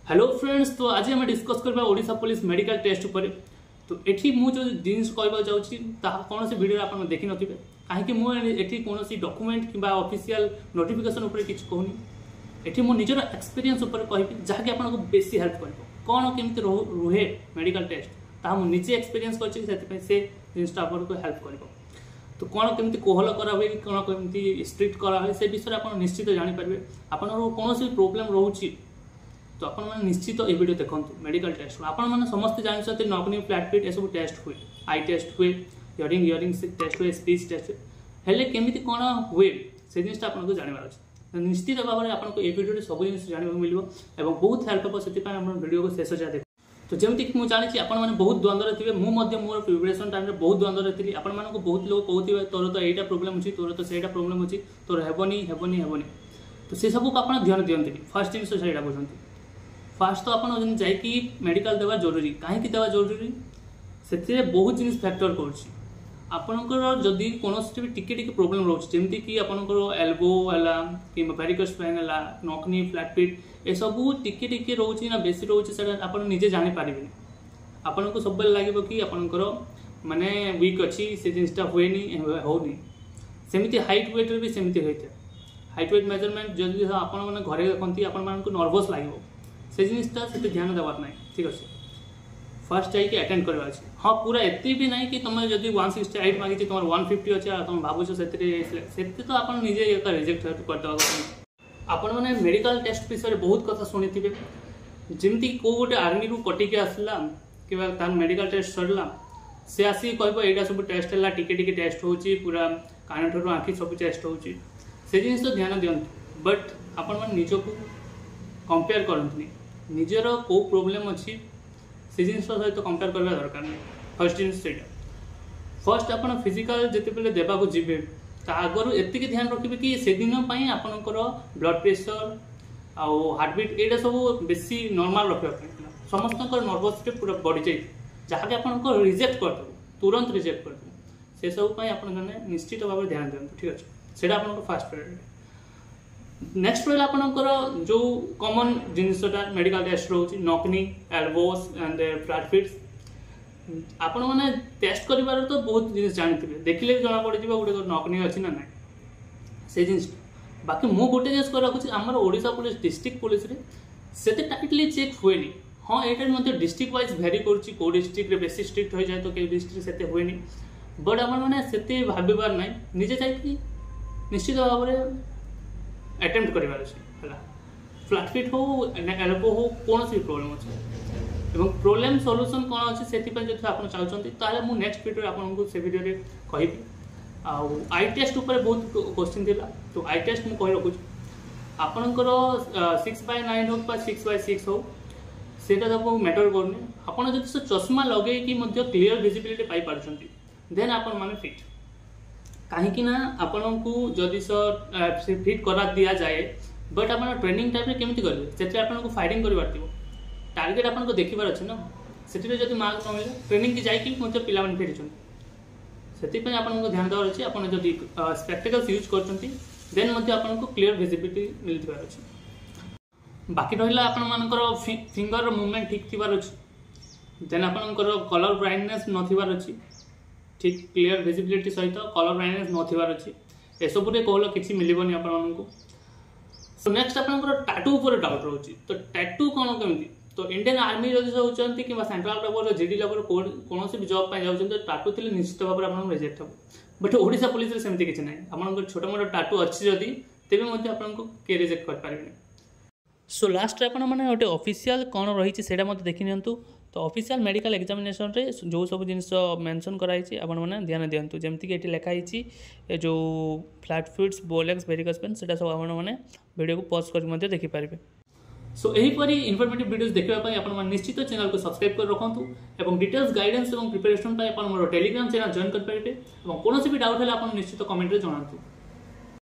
Hello friends, तो आज आम डिस्कस करबा ओडिशा पुलिस मेडिकल टेस्ट उपर। तो एठी मु जो जिनिस कहबा जाउची ताहा कोनोसी वीडियो आपन देखि नथिबे, काहेकि मु एठी कोनोसी डॉक्यूमेंट किबा ऑफिशियल नोटिफिकेशन उपर किछ कहूनी। एठी मु निजर एक्सपीरियंस उपर कहबी जहा कि आपन को बेसी हेल्प करबो। कोन केमति रुहे मेडिकल टेस्ट ताहा मु निजे एक्सपीरियंस करछि, सेति पे से जिनिस आपन को हेल्प करबो। तो कौन केमती कोहल करा हुए, कौन केमती स्ट्रिक्ट करा हुए, से विषय आप निश्चित जानी पारे। आपन कौन प्रोब्लेम रोचे तो आप निश्चित ये वीडियो देखो मेडिकल टेस्ट। आपने समस्त जानते नकनी फ्लैटफिट ये सब टेस्ट हुए, आई टेस्ट हुए, हियरिंग टेस्ट हुए, स्पीच टेस्ट हुए, हेल्ले केमिति कौन हुए से जिनिसटा आपको जानवर अच्छे। निश्चित भाव में आपको ये वीडियो सब जिन जानवा मिले और बहुत हेल्प हम, से वीडियो को शेष जाए देख। तो जमीक मुझे जानी आपने बहुत द्वंद्व थे, मुझे मोर प्रिपरेशन टाइम बहुत द्वंद्व थी। आपण मानक बहुत लोग कहते तोर तो यहाँ प्रोब्लेम अच्छी, तोर तो सहीटा प्रोब्लेम अच्छी, तोर हेबनी हेबनी हेबनी। तो से सबको आप ध्यान दिखती। फास्ट जिन से बुझे फास्ट तो आप जाकि मेडिकल देवा जरूरी। कहीं देवा जरूरी से बहुत जिन फैक्टर करपर जदि कौन भी टिके प्रोब्लेम रोचे, जमीक कि आपंकर एल्बो है, वेरिकोस वेन है, नकनी फ्लैटफिट ये सब टिके रोचे ना बेसी रोचे, से आप निजे जापर। आपन को सब लगे कि आपंकर माने वीक अच्छी से जिनटा हुए होनी। सेमती हाइट वेट भी सेमती होता है। हाइट वेट मेजरमेंट जदि आपने घरे देखती आपको नर्वस लगे, से जिनटा से ध्यान देवार ना। ठीक अच्छे, फास्ट जाइए अटेंड करवा अच्छे। हाँ पूरा एति भी नहीं कि तुम जब 168 मांगी तुम 150 अच्छे तुम भावुच से तो आप निजे रिजेक्ट करदे। आपण मैंने मेडिकल टेस्ट विषय बहुत कथा शुणी थे, जमी कौ गोटे आर्मी रू कटिक आसला कि मेडिकल टेस्ट सरला, से आसिक कह यहाँ सब टेस्ट है, टिके टेस्ट हो पूरा कान ठू आँखि सब टेस्ट हो जिन तो ध्यान दिंतु। बट आपण निजक कंपेयर करते निजर कौ प्रोब्लेम अच्छी से जिन सहित कंपेयर करवा दरकार नहीं। फर्स्ट जिन से फर्स्ट आप फिजिकल जिते देवाक जी आगर एति ध्यान रखिए कि से दिन आपंकर ब्लड प्रेशर आउ हार्टबीट यहाँ सब बेसी नॉर्मल रखापी। समस्त नर्वस पूरा बढ़ी जाए जहाँकि आप रिजेक्ट करदेव, तुरंत रिजेक्ट करदेव। से सब आप निश्चित भाव में ध्यान दिखाँ। ठीक अच्छे, से आप फास्ट प्रायोरिटी। नेक्स्ट रहा आपंकर जो कॉमन जिनसटा मेडिकल टेस्ट रोचे नकनी एल्बोस एंड फ्लैटफिट्स। आपण मैंने टेस्ट कर तो बहुत जिन जानते देखिले जना पड़ गोटे नकनी अच्छी ना ना से जिन। बाकी मु गोटे जिन रखुच्छी आम ओडिशा पुलिस डिस्ट्रिक्ट पुलिस से टाइटली चेक हुए। हाँ यहाँ डिस्ट्रिक्ट वाइज भेरी कौ डिस्ट्रिक्ट बेसी स्ट्रिक्ट हो जाए तो कई डिस्ट्रिक्ट से हुए। बट आम मैंने से भाबार ना, निजे जाकि निश्चित भाव में अटेम्प्ट करार है। फ्लैटफिट हो एल्बो हो कौन भी प्रोब्लेम अच्छे और प्रोब्लेम सॉल्यूशन कौन अच्छे से आप चाहते ताले मु नेक्स्ट वीडियो आपको से वीडियो कहबी। आई टेस्ट उपर बहुत क्वेश्चन थिला, तो आई टेस्ट मुझे रखुच्छी आपंकर 6/9 हो 6/6 हो सेटा तो मैटर करनी। आपड़ जब से चश्मा लगे कि क्लीयर विजिबिलिटी पाई पार्टी देन आपण माने फिट। कहीं आपन को जदि से फिट करा दि जाए, बट आप ट्रेनिंग टाइम केमी करेंगे से आपको फाइटिंग करवार टार्गेट आपको देखिबार अच्छे ना। से जब मार्क न मिले ट्रेनिंग की जाकि पिला फेरी से आपको ध्यान देवार अच्छे। आप जब स्पेक्टिकल्स यूज करते देन आपको क्लीयर विजिबिलिटी मिलती अच्छे। बाकी रहा आपर फिंगर मूवमेंट ठीक थी अच्छे, देन आपंकर कलर ब्राइटनेस नथिबार अच्छी, ठीक क्लीयर विजिबिलिटी सहित कलर ब्राइटनेस नथिबार अच्छी। एसबू कहल कि मिलबनी आपको। सो नेक्स्ट आपंकर टैटू उपर डाउट रोचे। तो टैटू कौन केमती, तो इंडियन आर्मी जब होती कि सेंट्रल लेवल जीडी लेवल कौन भी जॉब जाऊँ टाटू थे निश्चित भाव में आप रिजेक्ट हम। बट ओडिशा पुलिस सेमती किसी ना, आप छोट मोट टाटू अच्छी जदि तेज आपको किए रिजेक्ट करें। सो लास्ट मैंने गोटे ऑफिशियल कौन रही से देखी नियंतु। तो ऑफिशियल मेडिकल एग्जामिनेशन रे जो सब जिनस मेंशन कराई आपने ध्यान दिंतु। जमीक ये लिखाई जो फ्लैटफिट्स बोलेक्स वेरिकोस वेन से सब आपने वीडियो को पॉज कर देखिपारे। सो यहीपरि इनफॉर्मेटिव वीडियोस देखापी आप निश्चित चैनल को सब्सक्राइब कर रखु और डिटेल्स गाइडेंस और प्रिपरेशन मोर टेलीग्राम चैनल जॉइन करेंगे। कौन भी डाउट है आप निश्चित कमेंट में जनातु।